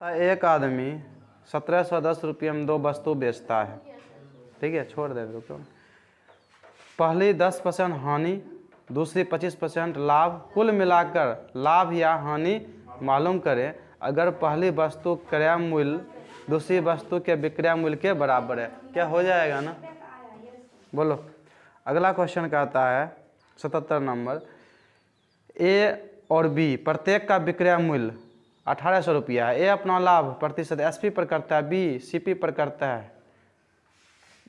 एक आदमी 1710 रुपये में 2 वस्तु बेचता है, ठीक है, छोड़ दे रुको। पहली 10% हानि, दूसरी 25% लाभ, कुल मिलाकर लाभ या हानि मालूम करें। अगर पहली वस्तु क्रय मूल्य दूसरी वस्तु के विक्रय मूल्य के बराबर है, क्या हो जाएगा ना? बोलो। अगला क्वेश्चन कहता है 77 नंबर, ए और बी प्रत्येक का विक्रय मूल्य 1800 रुपया है। ए अपना लाभ प्रतिशत एसपी पर करता है, बी सीपी पर करता है।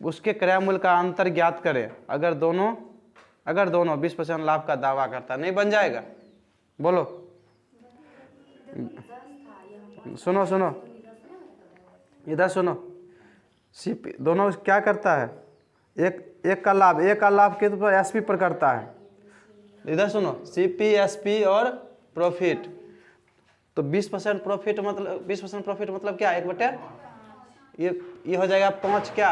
उसके क्रय मूल्य का अंतर ज्ञात करें। अगर दोनों 20% लाभ का दावा करता है, नहीं बन जाएगा? बोलो। सुनो सुनो, इधर सुनो। सीपी दोनों क्या करता है? एक का लाभ किस पर? एसपी पर करता है। इधर सुनो, सीपी एसपी और प्रॉफिट। तो 20% प्रॉफिट मतलब 20% प्रॉफिट मतलब क्या? 1/, ये हो जाएगा 5 क्या?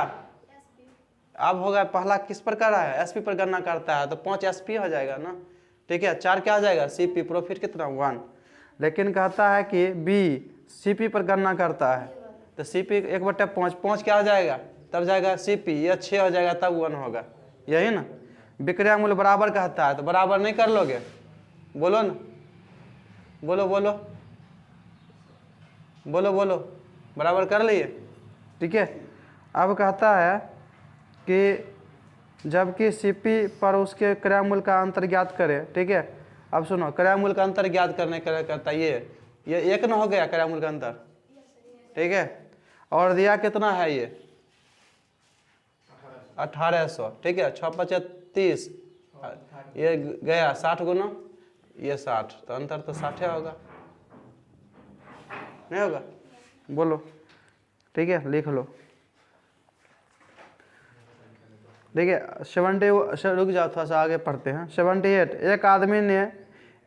अब होगा पहला किस पर कर रहा है? एसपी पर गणना करता है, तो 5 एसपी हो जाएगा ना, ठीक है। 4 क्या हो जाएगा? सीपी। प्रॉफिट कितना? 1। लेकिन कहता है कि बी सीपी पर गणना करता है, तो सीपी 1/5, 5 क्या हो जाएगा? तब जाएगा सीपी, ये 6 हो जाएगा, तब 1 होगा, यही ना। विक्रय मूल्य बराबर कहता है, तो बराबर नहीं कर लोगे? बोलो ना, बोलो बोलो बोलो बोलो, बराबर कर लिए, ठीक है। अब कहता है कि जबकि सीपी पर उसके क्रय मूल्य का अंतर ज्ञात करे, ठीक है। अब सुनो, क्रय मूल्य का अंतर ज्ञात करने के लिए करता है ये 1 ना हो गया क्रय मूल्य का अंतर, ठीक है। और दिया कितना है? ये 1800, ठीक है। 6×5 = 30, ये गया 60 गुना ये 60, तो अंतर तो 60 होगा, नहीं होगा? बोलो, ठीक है, लिख लो। देखिए 70, रुक जाओ थोड़ा सा आगे पढ़ते हैं। 78, एक आदमी ने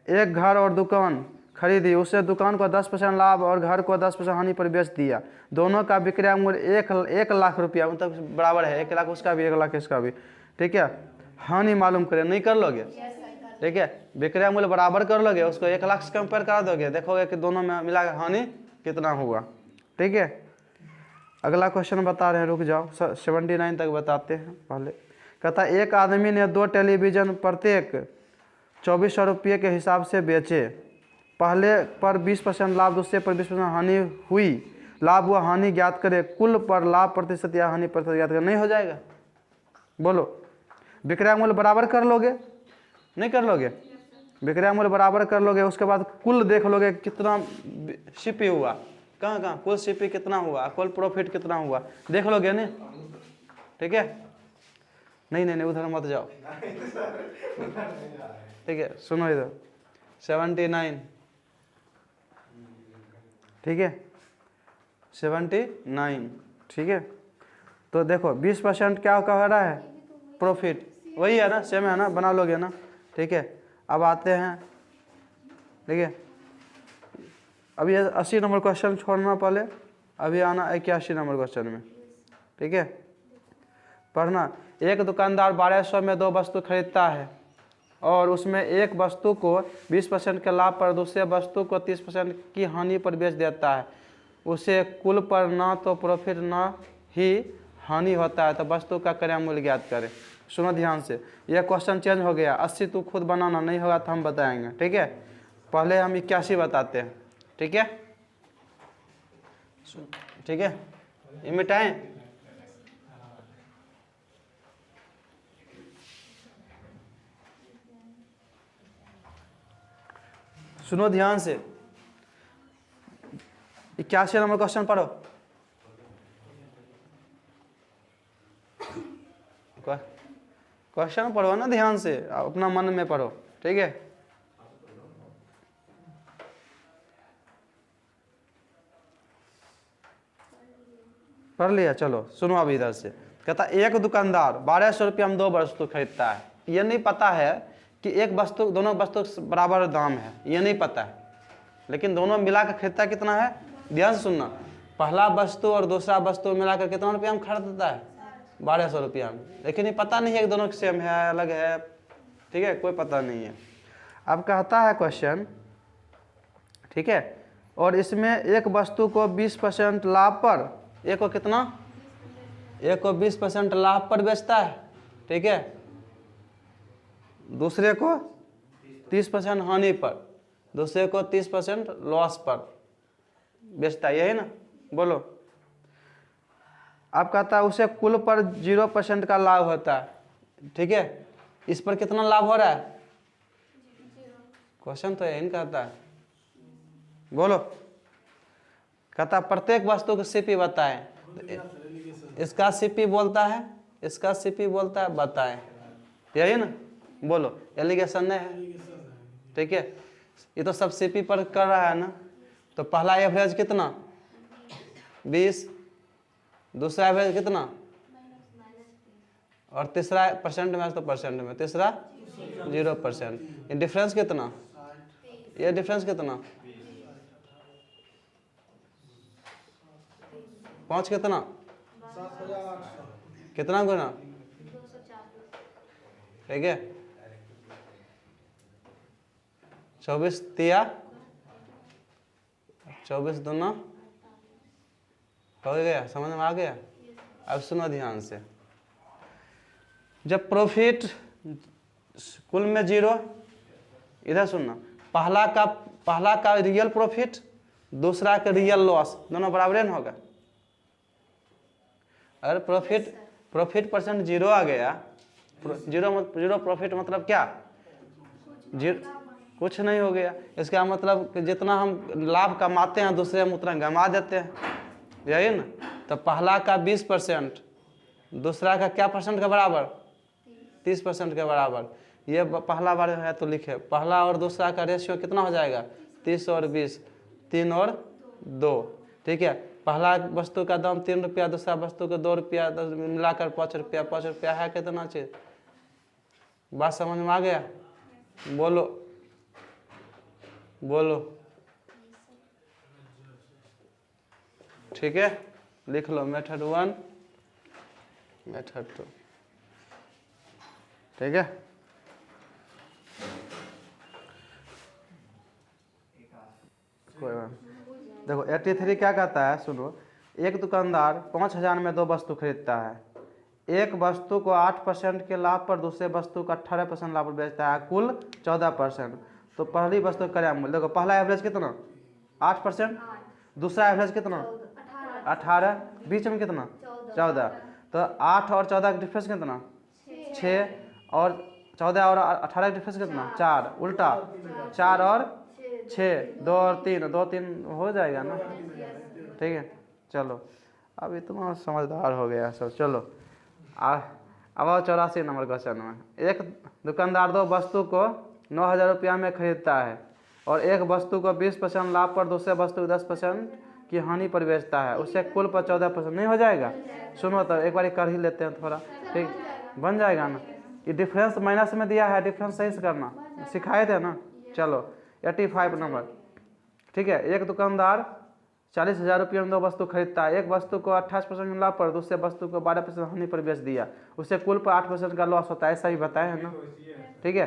एक घर और दुकान खरीदी, उससे दुकान को 10% लाभ और घर को 10% हानि पर बेच दिया। दोनों का विक्रय मूल्य 1 लाख रुपया, मतलब बराबर है, 1 लाख उसका भी 1 लाख इसका भी, ठीक है। हानि मालूम करें, नहीं कर लोगे? ठीक है, विक्रय मूल्य बराबर कर लोगे, उसको 1 लाख से कंपेयर कर दोगे, देखोगे कि दोनों में मिलाकर हानि कितना हुआ, ठीक है। अगला क्वेश्चन बता रहे हैं, रुक जाओ, 79 तक बताते हैं पहले। कहता है एक आदमी ने 2 टेलीविज़न प्रत्येक 2400 रुपये के हिसाब से बेचे। पहले पर 20% लाभ, दूसरे पर 20% हानि हुई। लाभ व हानि ज्ञात करे, कुल पर लाभ प्रतिशत या हानि प्रतिशत ज्ञात करे, नहीं हो जाएगा? बोलो। विक्रय मूल्य बराबर कर लोगे, नहीं कर लोगे? विक्रय मूल्य बराबर कर लोगे, उसके बाद कुल देख लोगे कितना सीपी हुआ, कहाँ कुल सीपी कितना हुआ, कुल प्रॉफिट कितना हुआ, देख लोगे नहीं, ठीक है। नहीं उधर मत जाओ, ठीक है। सुनो इधर 79, ठीक है, 79, ठीक है। तो देखो 20% क्या कह रहा है? प्रॉफिट, वही है ना, सेम है ना, बना लोगे ना, ठीक है। अब आते हैं, ठीक है। अब ये 80 नंबर क्वेश्चन छोड़ना पहले, अभी आना 81 नंबर क्वेश्चन में, ठीक है। पढ़ना। एक दुकानदार 1200 में 2 वस्तु खरीदता है और उसमें एक वस्तु को 20% के लाभ पर, दूसरे वस्तु को 30% की हानि पर बेच देता है। उसे कुल पर ना तो प्रॉफिट ना ही हानि होता है, तो वस्तु का क्रय मूल्य ज्ञात करें। सुनो ध्यान से, यह क्वेश्चन चेंज हो गया। 80 तू खुद बनाना, नहीं होगा तो हम बताएंगे, ठीक है। पहले हम 81 बताते हैं, ठीक है, ठीक है। ये मिटाएं, सुनो ध्यान से। 81 नंबर क्वेश्चन पढ़ो। क्वेश्चन पढ़ो ना ध्यान से, अपना मन में पढ़ो, ठीक है। पढ़ लिया? चलो सुनो अब इधर से। कहता एक दुकानदार 1200 रुपया में 2 वस्तु खरीदता है। ये नहीं पता है कि एक वस्तु, दोनों वस्तु बराबर दाम है, ये नहीं पता है, लेकिन दोनों मिलाकर खरीदता कितना है? ध्यान से सुनना, पहला वस्तु और दूसरा वस्तु मिलाकर कितना रुपया में खरीदता है? 1200 रुपया में। लेकिन ये पता नहीं है कि दोनों सेम है अलग है, ठीक है, कोई पता नहीं है। अब कहता है क्वेश्चन, ठीक है, और इसमें एक वस्तु को 20% लाभ पर, एक को कितना, एक को 20% लाभ पर बेचता है, ठीक है, दूसरे को 30% हानि पर, दूसरे को 30% लॉस पर बेचता है, यही ना, बोलो। आप कहता है उसे कुल पर 0% का लाभ होता है, ठीक है, इस पर कितना लाभ हो रहा है, क्वेश्चन तो यही कहता है, बोलो। कहता प्रत्येक वस्तु को सीपी बताएं, इसका सीपी बोलता है, इसका सीपी बोलता है बताएं, यही ना, बोलो। एलिगेशन नहीं है, ठीक है, ये तो सब सीपी पर कर रहा है ना। तो पहला एवरेज कितना 20, दूसरा एवरेज कितना, और तीसरा परसेंट में, तो परसेंट में, तीसरा 0%। ये डिफरेंस कितना, ये डिफरेंस कितना, 5 कितना, कितना गुना, ठीक है, 24 तिया 24 दूना हो गया, समझ में आ गया। अब सुनो ध्यान से, जब प्रॉफिट कुल में 0, इधर सुनना, पहला का रियल प्रॉफिट, दूसरा का रियल लॉस, दोनों बराबर न होगा। अगर प्रॉफिट परसेंट 0 आ गया, जीरो प्रॉफिट मतलब क्या, कुछ नहीं हो गया। इसका मतलब कि जितना हम लाभ कमाते हैं दूसरे हम उतना गंवा देते हैं, यही ना। तो पहला का 20%, दूसरा का क्या परसेंट के बराबर, 30% के बराबर। ये पहला बार है तो लिखे, पहला और दूसरा का रेशियो कितना हो जाएगा, 30 और 20, 3 और 2, ठीक है। पहला वस्तु का दाम 3 रुपया, दूसरा वस्तु का 2 रुपया, मिलाकर 5 रुपया, 5 रुपया है कितना चीज, बात समझ में आ गया, बोलो बोलो, ठीक है। लिख लो मेथड 1, मेथड 2, ठीक है। कोई बात, देखो 83 क्या कहता है, सुनो। एक दुकानदार 5,000 में 2 वस्तु खरीदता है, एक वस्तु को 8% के लाभ पर दूसरे वस्तु को 18% लाभ पर बेचता है, कुल 14%। तो पहली वस्तु का क्या मूल्य, देखो पहला एवरेज कितना 8%, दूसरा एवरेज कितना 18, बीच में कितना 14। तो 8 और 14 का डिफरेंस कितना 6, और 14 और 18 का डिफरेंस कितना 4, उल्टा 4 और 6, 2 और 3, 2 3 हो जाएगा ना, ठीक है। चलो अब इतना समझदार हो गया सब, चलो अब 84 नंबर क्वेश्चन में। एक दुकानदार 2 वस्तु को 9,000 रुपया में खरीदता है और एक वस्तु को 20% लाभ पर दूसरे वस्तु को 10% की हानि पर बेचता है, उससे कुल पर 14% नहीं हो जाएगा। सुनो तो एक बार कर ही लेते हैं थोड़ा, ठीक, बन जाएगा ना। ये डिफरेंस माइनस में दिया है, डिफरेंस सही से करना, सिखाए थे ना। चलो 85 नंबर, ठीक है। एक दुकानदार 40,000 रुपये में 2 वस्तु खरीदता है, एक वस्तु को 28% लाभ पर दूसरे वस्तु को 12% हानि पर बेच दिया, उससे कुल पर 8% का लॉस होता है, ऐसा ही बताया है ना, ठीक है,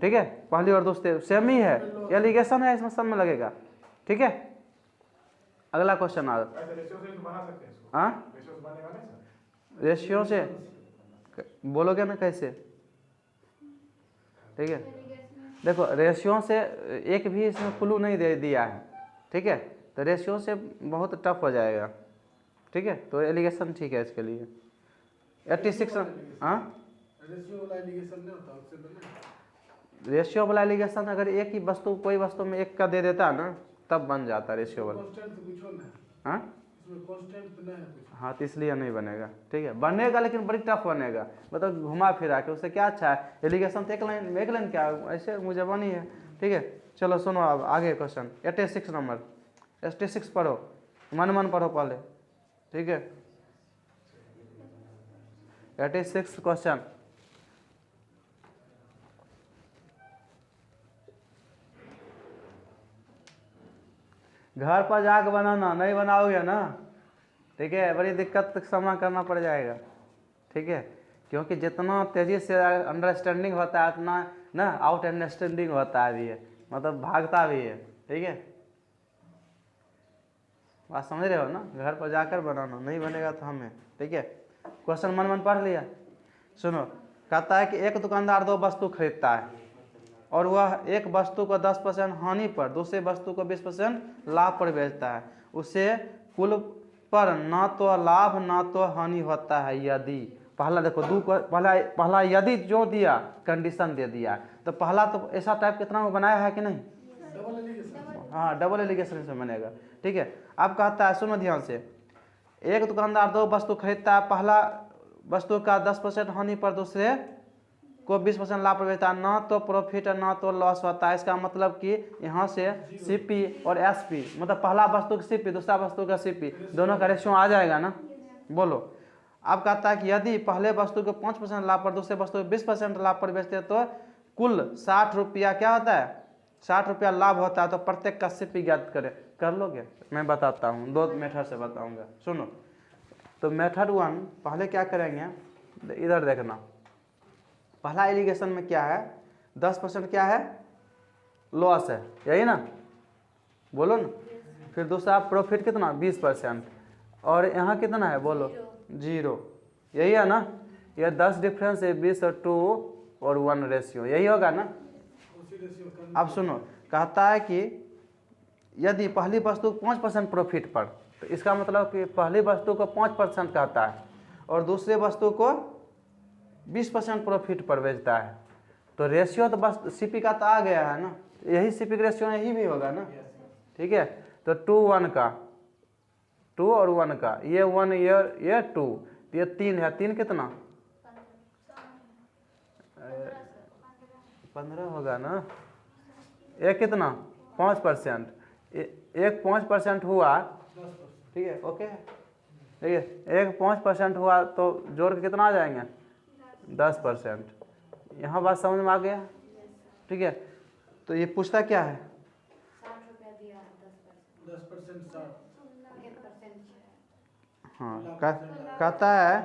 ठीक है। पहली और दूसरे सेम ही है, एलिगेशन है, इसमें सब में लगेगा, ठीक है। अगला क्वेश्चन आ रहा, रेशियो से बोलोगे ना कैसे, ठीक है। देखो रेशियो से एक भी इसमें क्लू नहीं दे दिया है, ठीक है, तो रेशियो से बहुत टफ हो जाएगा, ठीक है। तो एलिगेशन ठीक है इसके लिए 86। हाँ रेशियो वाला एलिगेशन अगर एक ही वस्तु कोई वस्तु में एक का दे देता है ना तब बन जाता है रेशियो वाला। हाँ तो इसलिए नहीं बनेगा, ठीक है, बनेगा लेकिन बड़ी टफ बनेगा, मतलब घुमा फिरा के, उससे क्या अच्छा है एलिगेशन तो एक लाइन क्या ऐसे मुझे बनी है, ठीक है। चलो सुनो अब आगे क्वेश्चन 86 नंबर, 86 पढ़ो, मन पढ़ो पहले, ठीक है। 86 क्वेश्चन, घर पर जाकर बनाना, नहीं बनाओगे ना, ठीक है, बड़ी दिक्कत का सामना करना पड़ जाएगा, ठीक है। क्योंकि जितना तेज़ी से अंडरस्टैंडिंग होता है उतना ना आउट अंडरस्टैंडिंग होता है भी है, मतलब भागता भी है, ठीक है। बात समझ रहे हो ना, घर पर जाकर बनाना, नहीं बनेगा तो हमें, ठीक है। क्वेश्चन मन मन पढ़ लिया। सुनो, कहता है कि एक दुकानदार 2 वस्तु खरीदता है और वह एक वस्तु को 10% हानि पर, दूसरे वस्तु को 20% लाभ पर बेचता है। उसे कुल पर ना तो लाभ ना तो हानि होता है यदि, पहला देखो पहला यदि जो दिया कंडीशन दे दिया, तो पहला तो ऐसा टाइप कितना बनाया है कि नहीं, हाँ डबल एलिगेशन से बनेगा, ठीक है। अब कहता है, सुनो ध्यान से, एक दुकानदार 2 वस्तु खरीदता है, पहला वस्तु का 10% हानि पर दूसरे को 20% लाभ पर बेचता है, ना तो प्रॉफिट है ना तो लॉस होता है। इसका मतलब कि यहाँ से सीपी और एसपी, मतलब पहला वस्तु का सीपी दूसरा वस्तु का सीपी, दोनों का रेशियो आ जाएगा ना, बोलो। अब कहता है कि यदि पहले वस्तु को 5% लाभ पर दूसरे वस्तु को 20% लाभ पर बेचते हैं तो कुल 60 रुपया क्या होता है, 60 रुपया लाभ होता है। तो प्रत्येक का सीपी ज्ञात करें, कर लोगे? मैं बताता हूँ, 2 मेथड से बताऊँगा, सुनो। तो मेथड 1 पहले क्या करेंगे, इधर देखना, पहला एलिगेशन में क्या है, 10% क्या है, लॉस है, यही ना, बोलो ना। फिर दूसरा प्रॉफिट कितना, 20%, और यहाँ कितना है, बोलो 0, यही है ना। यह 10 डिफरेंस है, 20 और 2 और 1 रेशियो, यही होगा ना। अब सुनो, कहता है कि यदि पहली वस्तु 5% प्रॉफिट पर, तो इसका मतलब कि पहली वस्तु को 5% कहता है और दूसरे वस्तु को 20% प्रॉफिट पर बेचता है, तो रेशियो तो बस सीपी का तो आ गया है ना, यही सीपी का रेशियो यही भी होगा ना, ठीक है। तो 2 1 का, 2 और 1 का, ये 1 ये 2, ये 3 है, 3 कितना 15 होगा ना, एक कितना 5%, एक 5% हुआ, ठीक है, ओके, ठीक है, एक 5% हुआ तो जोड़ के कितना आ जाएंगे 10%। यहाँ बात समझ में आ गया, ठीक है। तो ये पूछता क्या है, 10% हाँ कहता है,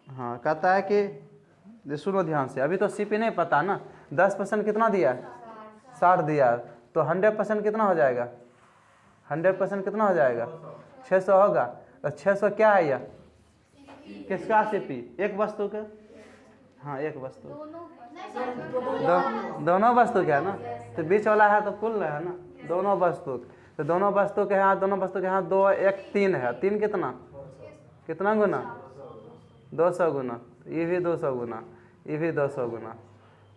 हाँ कहता है कि सुनो ध्यान से, अभी तो सीपी नहीं पता ना, 10% कितना दिया, 60 दिया, तो 100% कितना हो जाएगा, 100% कितना हो जाएगा 600 होगा। तो 600 क्या है यह, किसका सीपी, एक वस्तु का, हाँ एक वस्तु, दोनों वस्तु क्या है ना, तो बीच वाला है तो कुल है ना, दोनों वस्तु, तो दोनों वस्तु के यहाँ, दोनों वस्तु के यहाँ 2 1 3 है, 3 कितना कितना गुना 200 गुना, ये भी 200 गुना, ये भी 200 गुना,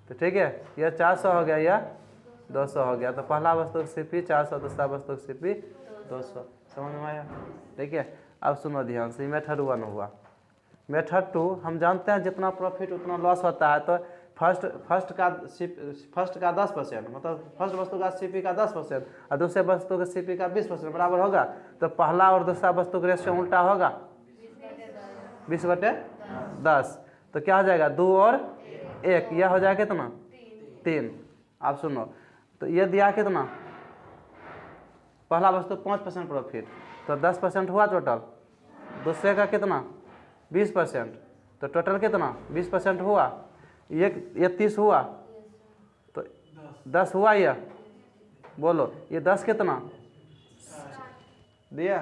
तो ठीक है, यह 400 हो गया, यह 200 हो गया। तो पहला वस्तु का सीपी 400, दूसरा वस्तु का सीपी 200, समझ में आया, ठीक है। अब सुनो ध्यान से, मेथड 1 हुआ। मेथड 2 हम जानते हैं जितना प्रॉफिट उतना लॉस होता है, तो फर्स्ट का 10%, मतलब फर्स्ट वस्तु का सीपी का 10% और दूसरे वस्तु का सीपी का 20% बराबर होगा। तो पहला और दूसरा वस्तु का रेशियो उल्टा होगा, 20/10, तो क्या हो जाएगा 2 और 1, यह हो जाएगा कितना 3। आप सुनो, तो ये दिया कितना, पहला वस्तु 5% प्रॉफिट, तो 10% हुआ टोटल, दूसरे का कितना 20%, तो टोटल कितना 20% हुआ, ये 30 हुआ, तो 10 हुआ, यह बोलो, ये 10 कितना दिया,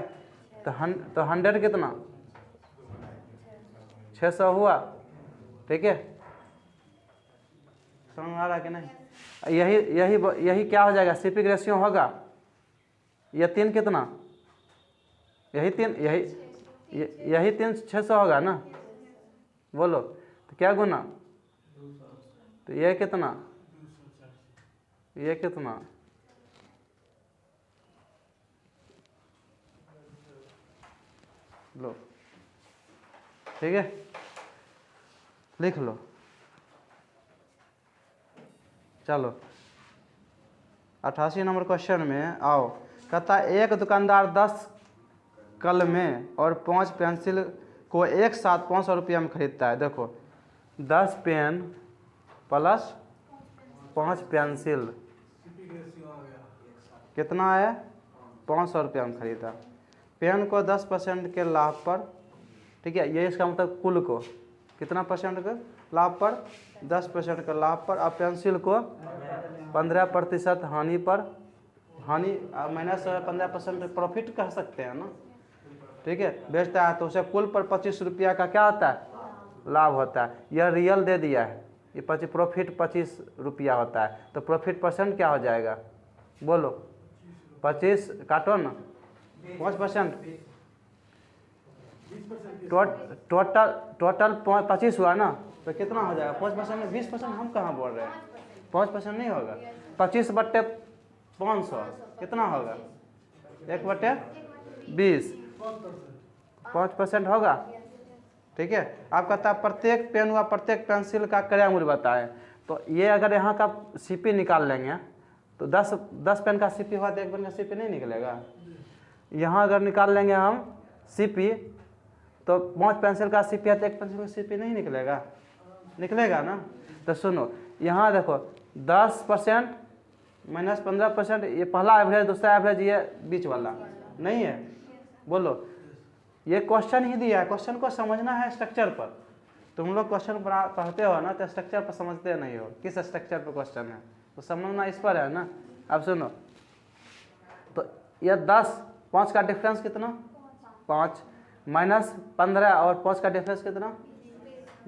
तो 100 कितना 600 हुआ, ठीक है, समझ में आ रहा है कि नहीं। यही क्या हो जाएगा, सीपी रेशियो होगा, ये 3 कितना, यही 3 600 होगा ना, बोलो, तो क्या गुना, तो ये कितना, ये कितना, लो, ठीक है, लिख लो, चलो 88 नंबर क्वेश्चन में आओ। कहता है एक दुकानदार 10 कलमें और 5 पेंसिल को एक साथ 500 रुपया में खरीदता है। देखो 10 पेन प्लस 5 पेंसिल कितना है 500 रुपया में खरीदा। पेन को 10% के लाभ पर, ठीक है, ये इसका मतलब कुल को कितना परसेंट का लाभ पर, 10% का लाभ पर, और पेंसिल को 15% हानि पर हानि माइनस 15% प्रॉफिट कह सकते हैं ना। ठीक है, बेचता है तो उसे कुल पर 25 रुपया का क्या होता है, लाभ होता है। यह रियल दे दिया है, ये प्रॉफिट 25 रुपया होता है, तो प्रॉफिट परसेंट क्या हो जाएगा, बोलो 25 काटो ना 5%, टोटल 25 हुआ ना, तो कितना हो जाएगा 5% में 20%, हम कहाँ बोल रहे हैं 5% नहीं होगा, 25/500 कितना होगा 1/20, 5% होगा। ठीक है, आप कहता है प्रत्येक पेन व प्रत्येक पेंसिल का क्रय मूल्य बताएं, तो ये अगर यहाँ का सीपी निकाल लेंगे तो 10 पेन का सीपी हुआ तो 1 पेन का सीपी नहीं निकलेगा। यहाँ अगर निकाल लेंगे हम सीपी तो 5 पेंसिल का सीपी है तो 1 पेंसिल का सीपी नहीं निकलेगा, निकलेगा ना। तो सुनो यहाँ देखो 10% माइनस 15%, ये पहला एवरेज, दूसरा एवरेज, ये बीच वाला नहीं है। बोलो, ये क्वेश्चन ही दिया है, क्वेश्चन को समझना है स्ट्रक्चर पर। तुम लोग क्वेश्चन पढ़ते हो ना तो स्ट्रक्चर पर समझते नहीं हो, किस स्ट्रक्चर पर क्वेश्चन है तो समझना इस पर है ना। अब सुनो, तो ये 10, 5 का डिफरेंस कितना 5, माइनस 15 और 5 का डिफरेंस कितना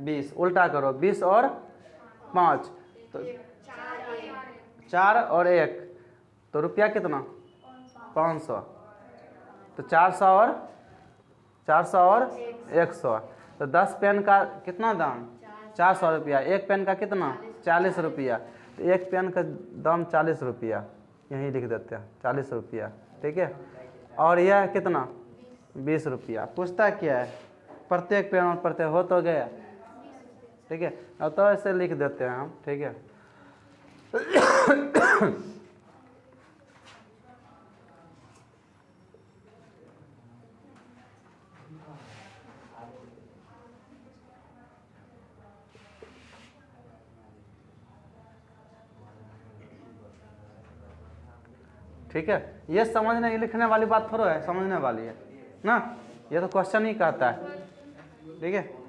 20, उल्टा करो 20 और 5 तो 4 और 1, तो रुपया कितना 500, तो 400 और 100, तो 10 पेन का कितना दाम 400 रुपया, 1 पेन का कितना 40 रुपया, तो 1 पेन का दाम 40 रुपया, यहीं लिख देते हैं 40 रुपया। ठीक है, और यह कितना 20 रुपया। पूछता क्या है प्रत्येक पेन और प्रत्येक हो तो गया। ठीक है, अब तो ऐसे लिख देते हैं हम। ठीक है, ठीक है, ये समझने ये लिखने वाली बात थोड़ा है, समझने वाली है ना, ये तो क्वेश्चन ही कहता है। ठीक है।